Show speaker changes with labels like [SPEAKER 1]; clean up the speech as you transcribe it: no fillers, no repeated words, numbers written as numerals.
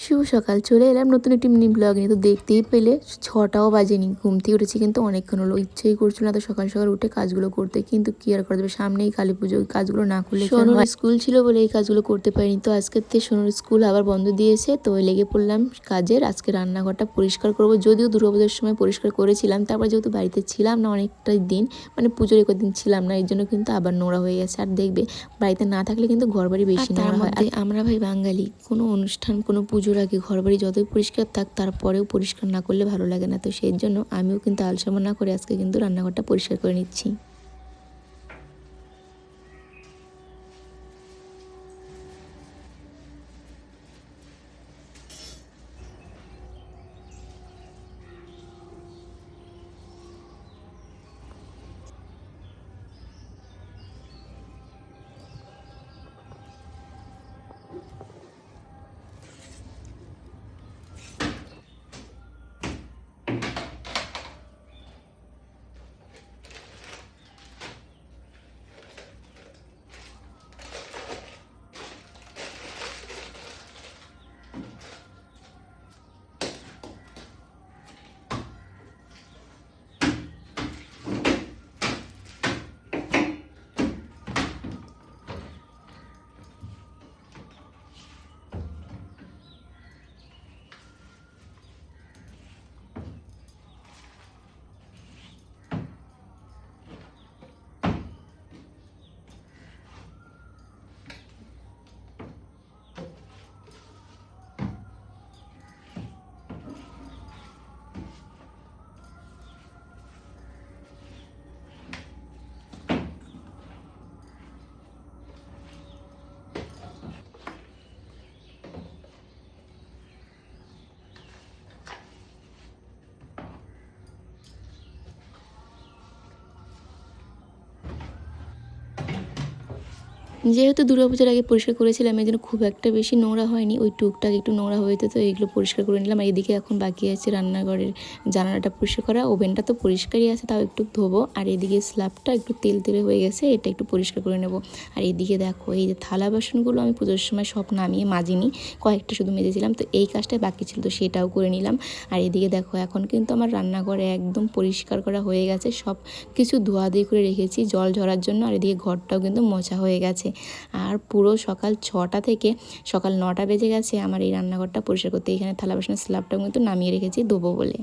[SPEAKER 1] শুভ সকাল, চলে এলাম নতুন একটি মিনি ব্লগ নিয়ে। তো দেখতেই পেলে 6টাও বাজেনি, ঘুম থেকে উঠেছি কিন্তু অনেকক্ষণ হলো। ইচ্ছেই করছিল না তো সকাল সকাল উঠে কাজগুলো করতে, কিন্তু কি আর করা যাবে, সামনেই কালী পুজো, ওই কাজগুলো না করলে সোনুর স্কুল ছিল বলে এই কাজগুলো করতে পারিনি। তো আজকের থেকে সোনুর স্কুল আবার বন্ধ দিয়েছে, তো লেগে পড়লাম কাজের। আজকে রান্নাঘরটা পরিষ্কার করব, যদিও দুর্গাপুজোর সময় পরিষ্কার করেছিলাম, তারপর যেহেতু বাড়িতে ছিলাম না অনেকটাই দিন, মানে পুজোর একদিন ছিলাম না, এর জন্য কিন্তু আবার নোংরা হয়ে গেছে। আর দেখবে বাড়িতে না থাকলে কিন্তু ঘর বাড়ি বেশি নোংরা হয়। আর আমরা ভাই বাঙালি, কোনো অনুষ্ঠান কোনো পুজোর আগে ঘর বাড়ি যতই পরিষ্কার থাক তারপরেও পরিষ্কার না করলে ভালো লাগে না। তো সেই জন্য আমিও কিন্তু আলসামো না করে আজকে কিন্তু রান্নাঘরটা পরিষ্কার করে নিচ্ছি। যেহেতু দুর্গাপূজার আগে পরিষ্কার করেছিলাম, এই জন্য খুব একটা বেশি নোংরা হয়নি, ওই টুকটাক একটু নোংরা হয়েছে, তো এইগুলো পরিষ্কার করে নিলাম। আর এদিকে এখন বাকি আছে রান্নাঘরের জানালাটা পরিষ্কার করা, ওভেনটা তো পরিষ্কারই আছে, তাও একটু ধোবো। আর এদিকে স্ল্যাবটা একটু তেল তেলে হয়ে গেছে, এটা একটু পরিষ্কার করে নেব। আর এদিকে দেখো এই যে থালা বাসনগুলো আমি পুজোর সময় সব নামিয়ে মাজিনি, কয়েকটা শুধু মেজেছিলাম, তো এই কাজটাই বাকি ছিল, তো সেটাও করে নিলাম। আর এদিকে দেখো এখন কিন্তু আমার রান্নাঘরে একদম পরিষ্কার করা হয়ে গেছে, সব কিছু ধোয়াধুয়ি করে রেখেছি জল ঝরার জন্য। আর এদিকে ঘরটাও কিন্তু মোছা হয়ে গেছে। আর পুরো সকাল 6টা থেকে সকাল 9টা বেজে গেছে আমার এই রান্নাঘরটা পরিষ্কার করতে। এখানে থালা বাসনের স্ল্যাবটাও কিন্তু নামিয়ে রেখেছি ধোবো বলে।